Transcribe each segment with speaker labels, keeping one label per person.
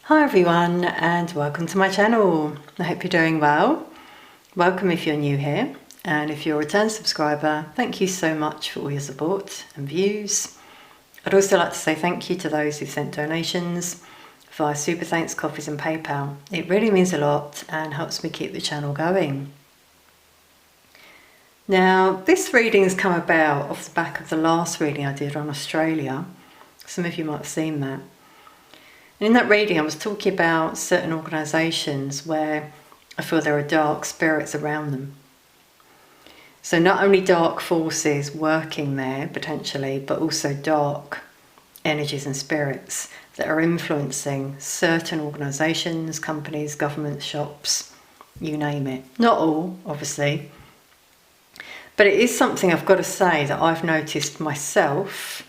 Speaker 1: Hi everyone, and welcome to my channel. I hope you're doing well. Welcome if you're new here, and if you're a return subscriber, thank you so much for all your support and views. I'd also like to say thank you to those who've sent donations via Super Thanks, Coffees and PayPal. It really means a lot and helps me keep the channel going. Now, this reading has come about off the back of the last reading I did on Australia. Some of you might have seen that. And in that reading, I was talking about certain organisations where I feel there are dark spirits around them. So not only dark forces working there, potentially, but also dark energies and spirits that are influencing certain organisations, companies, governments, shops, you name it. Not all, obviously. But it is something I've got to say that I've noticed myself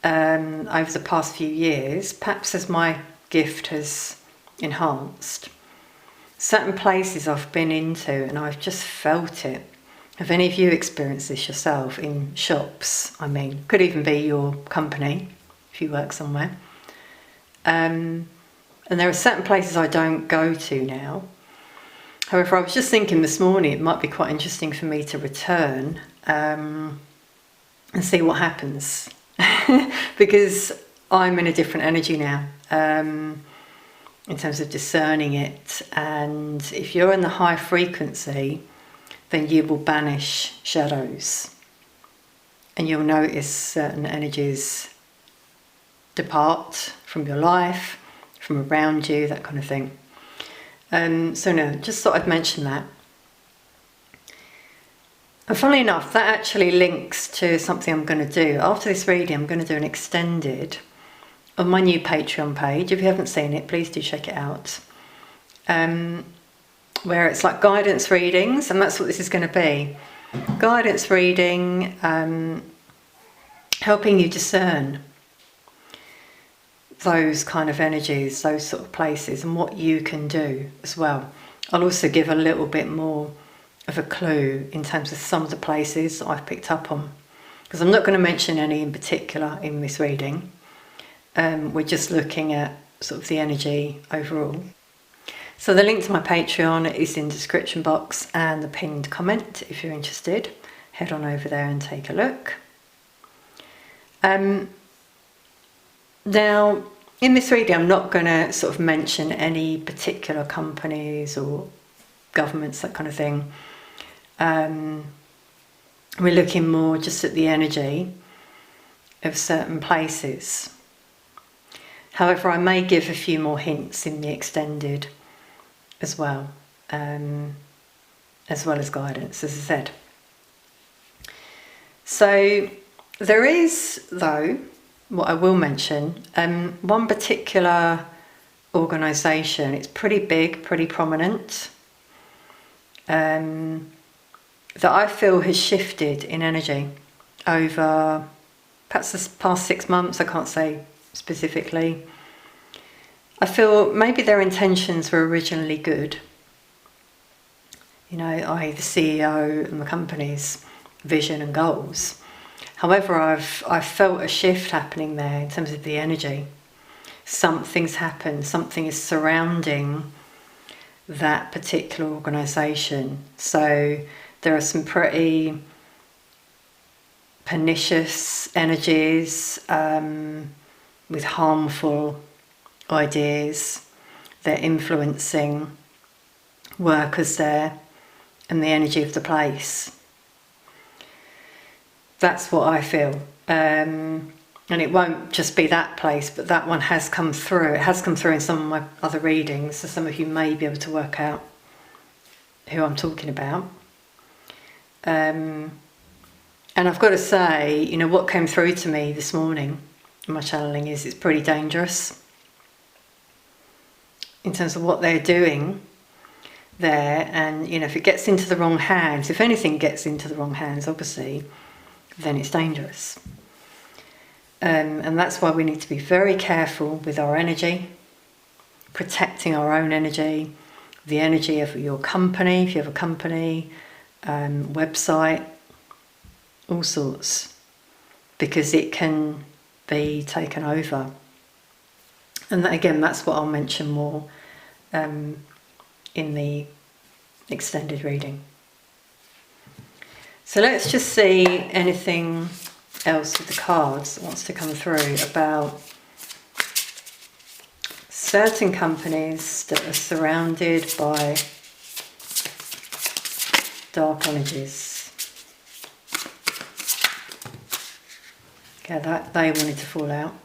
Speaker 1: over the past few years, perhaps as my gift has enhanced. Certain places I've been into and I've just felt it. Have any of you experienced this yourself in shops? I mean, could even be your company if you work somewhere. And there are certain places I don't go to now. However, I was just thinking this morning it might be quite interesting for me to return and see what happens. Because I'm in a different energy now in terms of discerning it, and if you're in the high frequency, then you will banish shadows and you'll notice certain energies depart from your life, from around you, that kind of thing. Just thought I'd mention that. And funnily enough, that actually links to something I'm going to do. After this reading, I'm going to do an extended on my new Patreon page. If you haven't seen it, please do check it out. Where it's like guidance readings, and that's what this is going to be. Guidance reading, helping you discern those kind of energies, those sort of places, and what you can do as well. I'll also give a little bit more of a clue in terms of some of the places that I've picked up on, because I'm not going to mention any in particular in this reading. We're just looking at sort of the energy overall. So the link to my Patreon is in the description box and the pinned comment. If you're interested, head on over there and take a look. Now, in this reading, I'm not going to sort of mention any particular companies or governments, that kind of thing. We're looking more just at the energy of certain places. However, I may give a few more hints in the extended as well as guidance, as I said. So there is, though, what I will mention, one particular organisation. It's pretty big, pretty prominent, that I feel has shifted in energy over perhaps the past 6 months. I can't say specifically. I feel maybe their intentions were originally good. You know, i.e. the CEO and the company's vision and goals. However, I've felt a shift happening there in terms of the energy. Something's happened, something is surrounding that particular organisation. So there are some pretty pernicious energies with harmful ideas. They're influencing workers there and the energy of the place. That's what I feel. And it won't just be that place, but that one has come through. It has come through in some of my other readings, so some of you may be able to work out who I'm talking about. And I've got to say, you know, what came through to me this morning in my channeling is it's pretty dangerous in terms of what they're doing there. And, you know, if it gets into the wrong hands, if anything gets into the wrong hands, obviously, then it's dangerous. And that's why we need to be very careful with our energy, protecting our own energy, the energy of your company, if you have a company, website, all sorts, because it can be taken over And that, again, that's what I'll mention more in the extended reading. So let's just see anything else with the cards that wants to come through about certain companies that are surrounded by dark energies. Okay, that they wanted to fall out.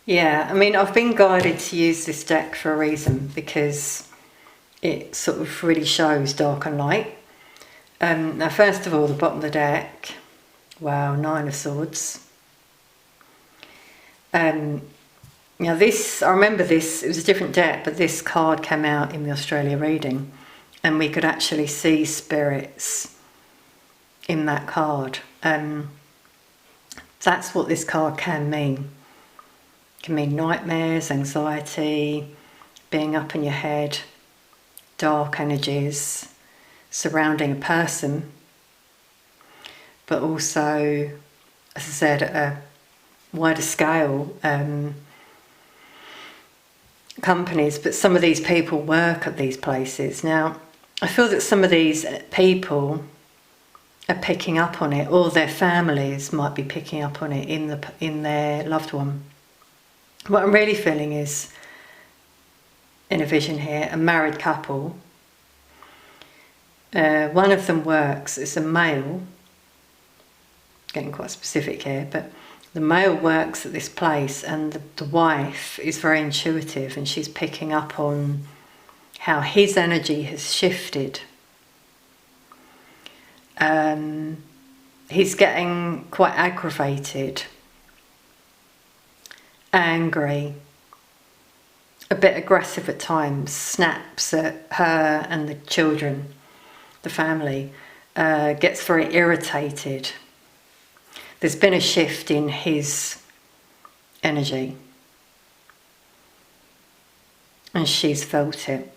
Speaker 1: Yeah, I mean, I've been guided to use this deck for a reason, because it sort of really shows dark and light. Now, first of all, the bottom of the deck, wow, 9 of Swords. Now this, I remember this, it was a different deck, but this card came out in the Australia reading, and we could actually see spirits in that card. That's what this card can mean. It can mean nightmares, anxiety, being up in your head, dark energies surrounding a person, but also, as I said, at a wider scale, companies. But some of these people work at these places. Now, I feel that some of these people are picking up on it, or their families might be picking up on it in their loved one. What I'm really feeling is, in a vision here, a married couple. One of them works, it's a male, getting quite specific here, but the male works at this place, and the wife is very intuitive, and she's picking up on how his energy has shifted. He's getting quite aggravated, angry, a bit aggressive at times, snaps at her and the children, the family, gets very irritated. There's been a shift in his energy, and she's felt it.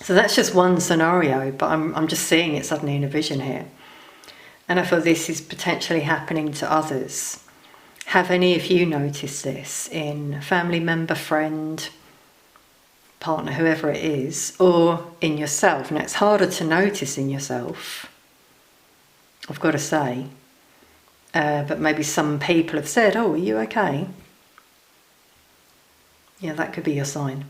Speaker 1: So that's just one scenario, but I'm just seeing it suddenly in a vision here. And I feel this is potentially happening to others. Have any of you noticed this in a family member, friend, partner, whoever it is, or in yourself? Now, it's harder to notice in yourself, I've got to say, but maybe some people have said, oh, are you okay? Yeah, that could be your sign.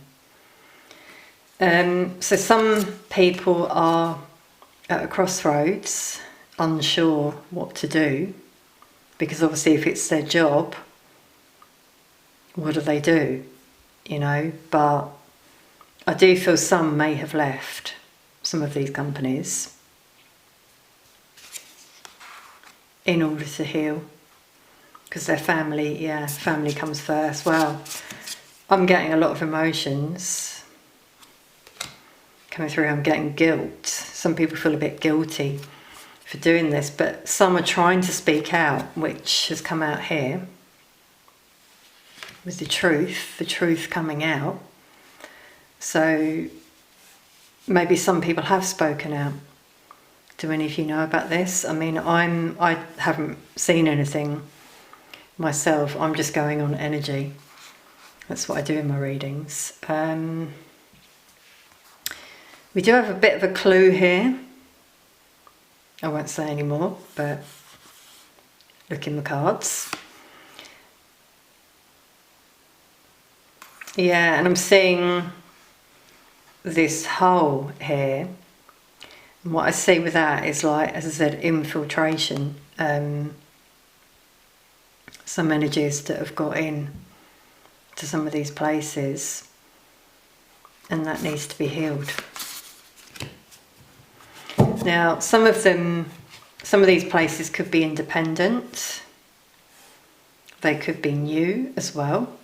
Speaker 1: So some people are at a crossroads, unsure what to do, because obviously if it's their job, what do? You know, but I do feel some may have left some of these companies in order to heal, because their family, family comes first. Well, I'm getting a lot of emotions coming through. I'm getting guilt. Some people feel a bit guilty for doing this, but some are trying to speak out, which has come out here with the truth coming out. So maybe some people have spoken out. Do any of you know about this? I mean, I haven't seen anything myself. I'm just going on energy. That's what I do in my readings. We do have a bit of a clue here. I won't say any more, but look in the cards. Yeah, and I'm seeing this hole here. And what I see with that is, like, as I said, infiltration. Some energies that have got in to some of these places, and that needs to be healed. Now, some of these places could be independent. They could be new as well,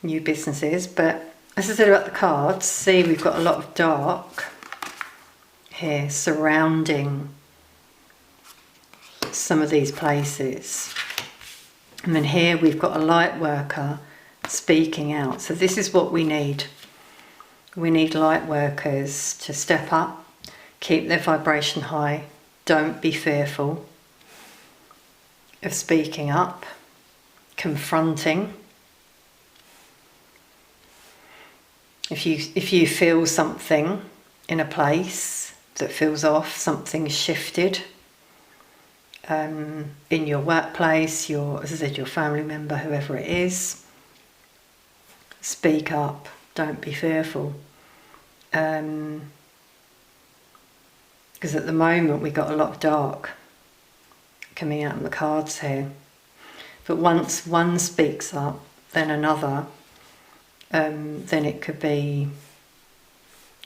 Speaker 1: new businesses. But as I said about the cards, see, we've got a lot of dark here surrounding some of these places. And then here we've got a light worker speaking out. So this is what we need. We need light workers to step up, keep their vibration high, don't be fearful of speaking up, confronting. If you feel something in a place that feels off, something's shifted, in your workplace, as I said, your family member, whoever it is, speak up, don't be fearful. Because at the moment we've got a lot of dark coming out on the cards here. But once one speaks up, then another, then it could be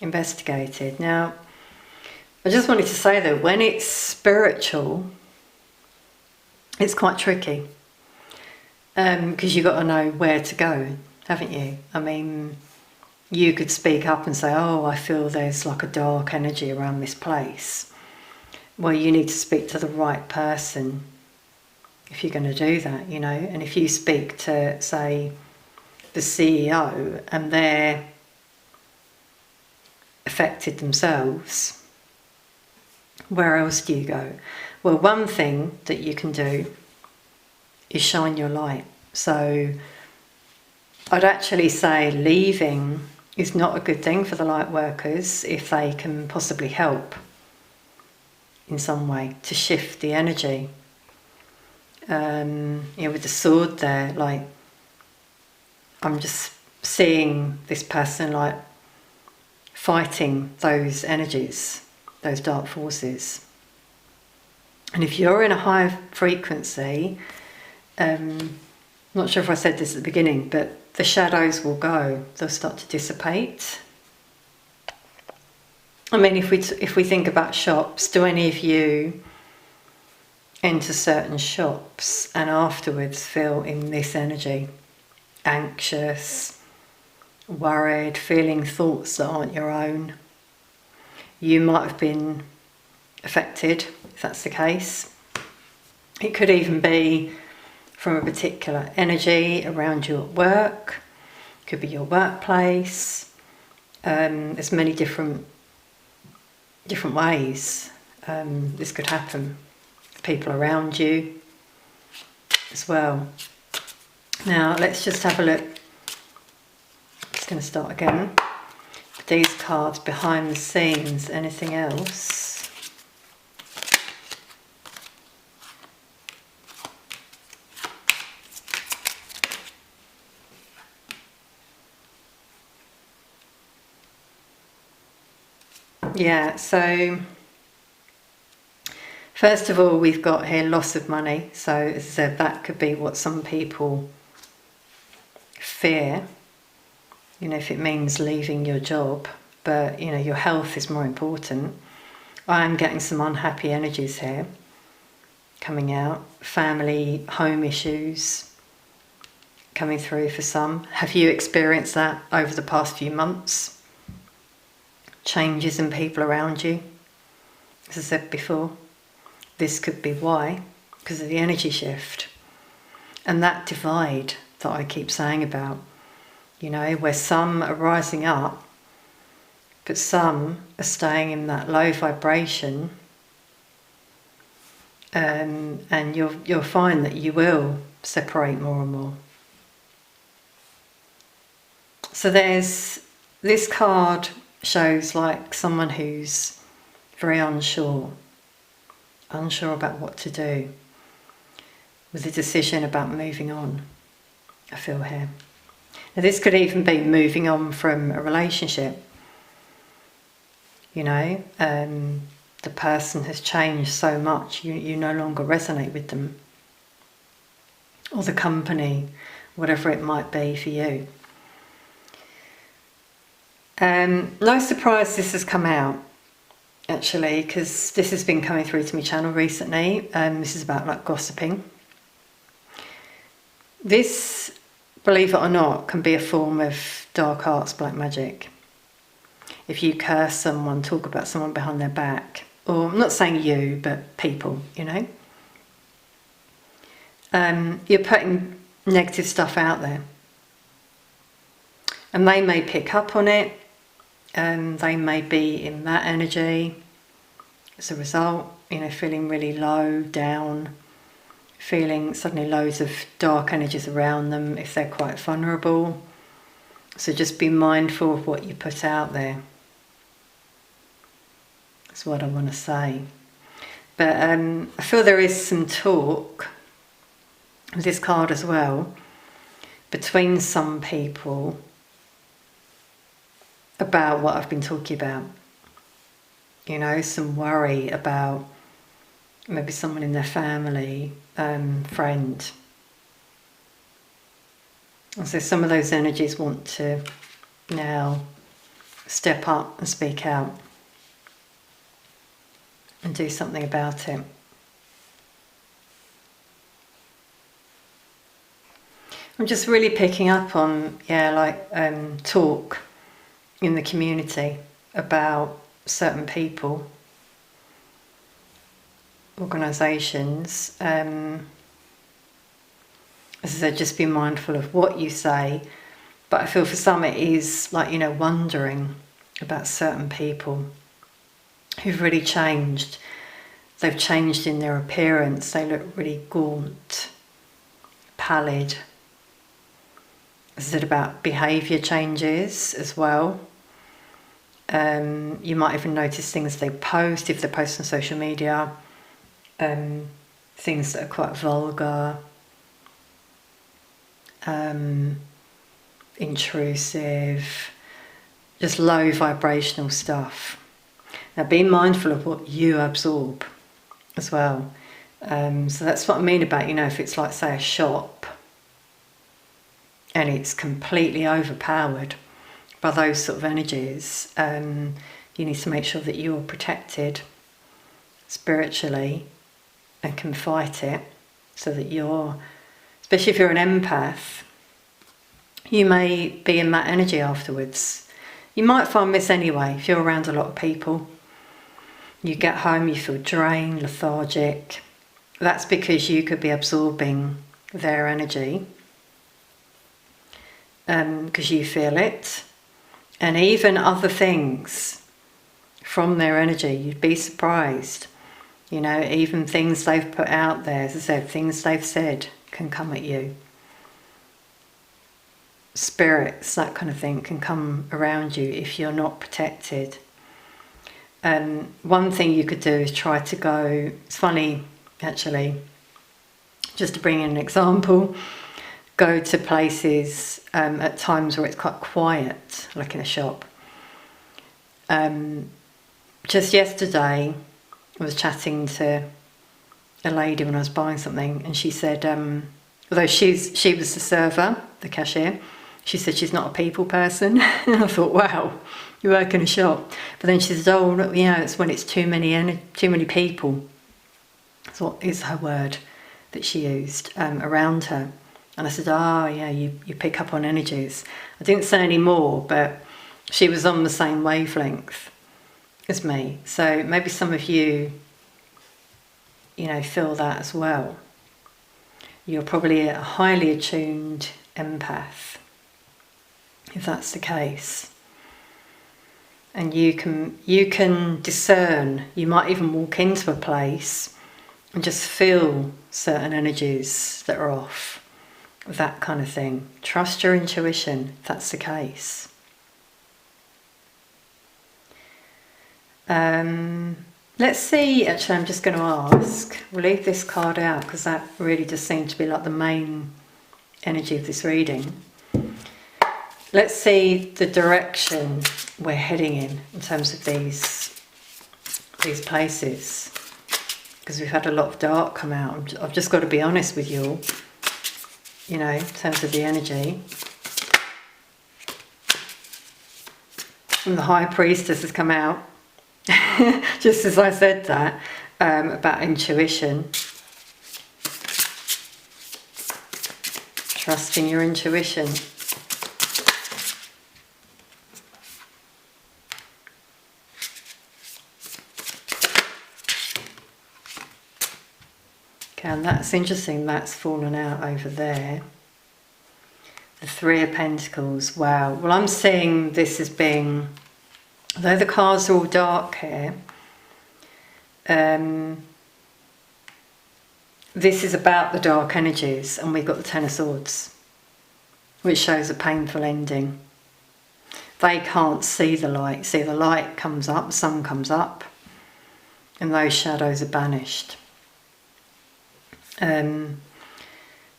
Speaker 1: investigated. Now, I just wanted to say though, when it's spiritual, it's quite tricky. Because you've got to know where to go, haven't you? I mean, you could speak up and say, oh, I feel there's like a dark energy around this place. Well, you need to speak to the right person if you're going to do that, you know. And if you speak to, say, the CEO and they're affected themselves, where else do you go? Well, one thing that you can do is shine your light. So I'd actually say leaving is not a good thing for the light workers if they can possibly help in some way to shift the energy. With the sword there, like, I'm just seeing this person like fighting those energies, those dark forces. And if you're in a high frequency, not sure if I said this at the beginning, but the shadows will go, they'll start to dissipate. I mean, if we think about shops, do any of you enter certain shops and afterwards feel in this energy? Anxious, worried, feeling thoughts that aren't your own. You might have been affected, if that's the case. It could even be from a particular energy around you at work. It could be your workplace. There's many different ways this could happen. People around you as well. Now let's just have a look. Just going to start again. These cards behind the scenes. Anything else? Yeah, so first of all, we've got here loss of money. So as I said, that could be what some people fear, you know, if it means leaving your job, but you know, your health is more important. I am getting some unhappy energies here coming out. Family, home issues coming through for some. Have you experienced that over the past few months? Changes in people around you, as I said before. This could be why, because of the energy shift. And that divide that I keep saying about, you know, where some are rising up, but some are staying in that low vibration, and you'll find that you will separate more and more. So there's this card shows like someone who's very unsure about what to do with a decision about moving on, I feel here. Now this could even be moving on from a relationship. You know, the person has changed so much, you no longer resonate with them. Or the company, whatever it might be for you. No surprise this has come out, actually, because this has been coming through to my channel recently. This is about like gossiping. This, believe it or not, can be a form of dark arts, black magic. If you curse someone, talk about someone behind their back, or I'm not saying you, but people, you know. you're putting negative stuff out there. And they may pick up on it, and they may be in that energy as a result, feeling really low, down, feeling suddenly loads of dark energies around them if they're quite vulnerable. So just be mindful of what you put out there. That's what I want to say. But I feel there is some talk with this card as well between some people about what I've been talking about. Some worry about maybe someone in their family, friend. And so some of those energies want to now step up and speak out and do something about it. I'm just really picking up on, talk in the community about certain people, organisations. As I said, just be mindful of what you say. But I feel for some it is wondering about certain people who've really changed. They've changed in their appearance. They look really gaunt, pallid. As I said, about behaviour changes as well. You might even notice things they post, if they post on social media, things that are quite vulgar, intrusive, just low vibrational stuff. Now be mindful of what you absorb as well. So that's what I mean about, if it's like, say, a shop and it's completely overpowered by those sort of energies, you need to make sure that you're protected spiritually and can fight it, so that you're, especially if you're an empath, you may be in that energy afterwards. You might find this anyway, if you're around a lot of people. You get home, you feel drained, lethargic. That's because you could be absorbing their energy, because you feel it. And even other things from their energy, you'd be surprised. Even things they've put out there, as I said, things they've said can come at you. Spirits, that kind of thing, can come around you if you're not protected. One thing you could do is try to go, it's funny actually, just to bring in an example, go to places at times where it's quite quiet, like in a shop. Just yesterday I was chatting to a lady when I was buying something, and she said, although she was the server, the cashier, she said she's not a people person. And I thought, wow, you work in a shop. But then she said, oh, it's when it's too many people. That's what is her word that she used around her. And I said, you pick up on energies. I didn't say any more, but she was on the same wavelength as me. So maybe some of you, feel that as well. You're probably a highly attuned empath, if that's the case. And you can discern. You might even walk into a place and just feel certain energies that are off, that kind of thing. Trust your intuition if that's the case. Let's see, actually I'm just going to ask, we'll leave this card out because that really just seemed to be like the main energy of this reading. Let's see the direction we're heading in terms of these places, because we've had a lot of dark come out. I've just got to be honest with you all, in terms of the energy. And the High Priestess has come out, just as I said that, about intuition. Trusting your intuition. Okay, and And that's interesting, that's fallen out over there. The Three of Pentacles, wow. Well, I'm seeing this as being, although the cards are all dark here, this is about the dark energies, and we've got the Ten of Swords, which shows a painful ending. They can't see the light. See, the light comes up, the sun comes up, and those shadows are banished.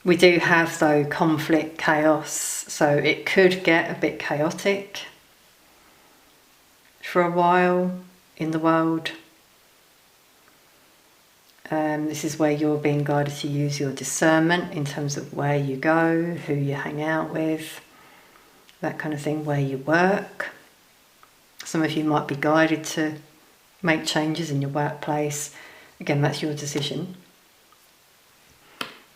Speaker 1: We do have, though, conflict, chaos, so it could get a bit chaotic for a while in the world. This is where you're being guided to use your discernment in terms of where you go, who you hang out with, that kind of thing, where you work. Some of you might be guided to make changes in your workplace. Again, that's your decision.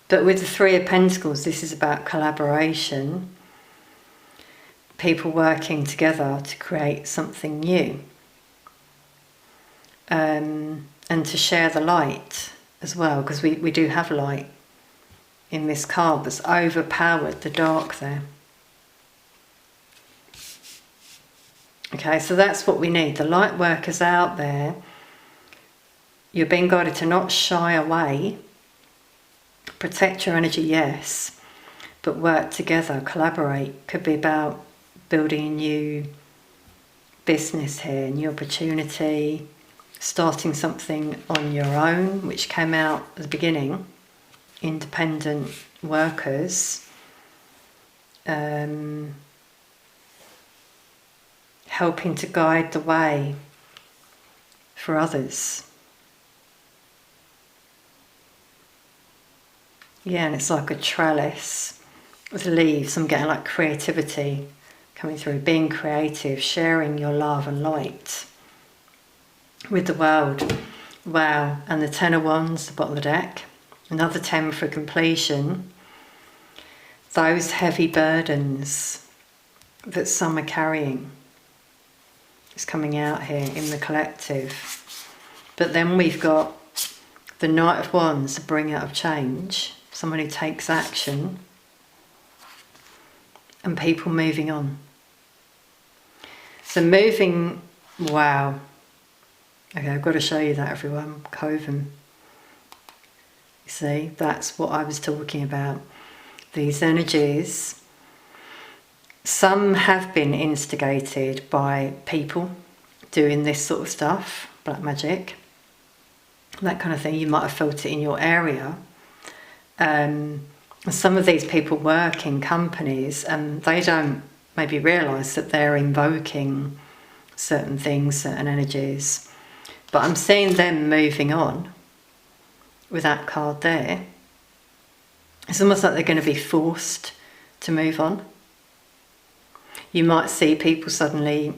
Speaker 1: But with the Three of Pentacles, this is about collaboration, people working together to create something new. And to share the light as well, because we do have light in this card that's overpowered the dark there. Okay, so that's what we need. The light workers out there, you're being guided to not shy away, protect your energy, yes, but work together, collaborate. Could be about building a new business here, new opportunity, starting something on your own, which came out at the beginning, independent workers, helping to guide the way for others. Yeah, and it's like a trellis with leaves. I'm getting like creativity coming through, being creative, sharing your love and light with the world. Wow. And the Ten of Wands, the bottom of the deck, another 10 for completion. Those heavy burdens that some are carrying is coming out here in the collective. But then we've got the Knight of Wands, the bringer of change, someone who takes action, and people moving on. So moving, wow. Okay, I've got to show you that, everyone. Coven. You see, that's what I was talking about. These energies, some have been instigated by people doing this sort of stuff, black magic, that kind of thing. You might have felt it in your area. Some of these people work in companies and they don't maybe realise that they're invoking certain things, certain energies. But I'm seeing them moving on with that card there. It's almost like they're going to be forced to move on. You might see people suddenly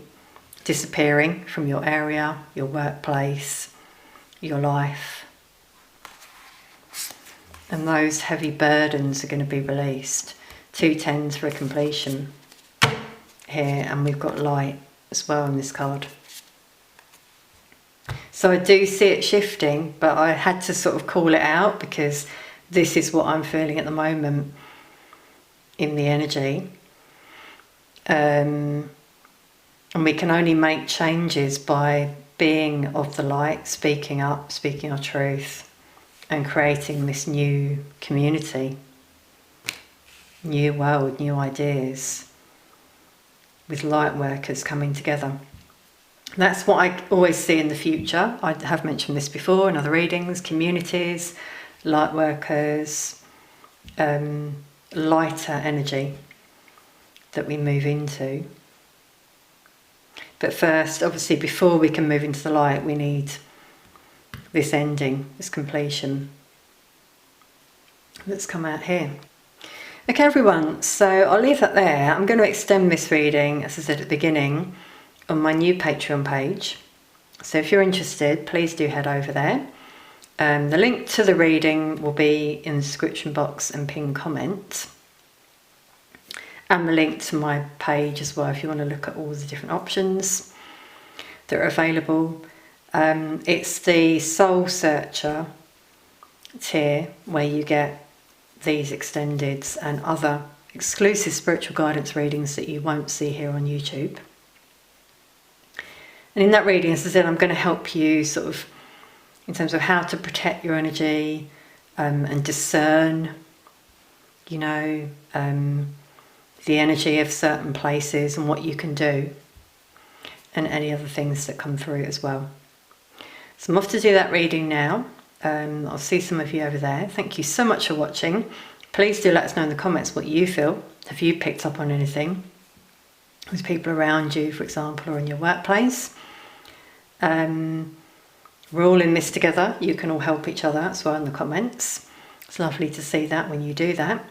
Speaker 1: disappearing from your area, your workplace, your life. And those heavy burdens are going to be released. 2 tens for a completion here, and we've got light as well in this card. So I do see it shifting, but I had to sort of call it out because this is what I'm feeling at the moment in the energy. And we can only make changes by being of the light, speaking up, speaking our truth, and creating this new community, new world, new ideas, with light workers coming together. That's what I always see in the future. I have mentioned this before in other readings, communities, light workers, lighter energy that we move into. But first, obviously, before we can move into the light, we need this ending, this completion that's come out here. Okay, everyone, so I'll leave that there. I'm going to extend this reading, as I said at the beginning, on my new Patreon page. So if you're interested, please do head over there. The link to the reading will be in the description box and pinned comment. And the link to my page as well, if you want to look at all the different options that are available. It's the Soul Searcher tier where you get these extended and other exclusive spiritual guidance readings that you won't see here on YouTube. And in that reading, as I said, I'm going to help you sort of in terms of how to protect your energy and discern, you know, the energy of certain places and what you can do, and any other things that come through as well. So I'm off to do that reading now. I'll see some of you over there. Thank you so much for watching. Please do let us know in the comments what you feel. Have you picked up on anything with people around you, for example, or in your workplace? We're all in this together. You can all help each other as well in the comments. It's lovely to see that when you do that.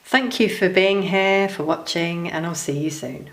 Speaker 1: Thank you for being here, for watching, and I'll see you soon.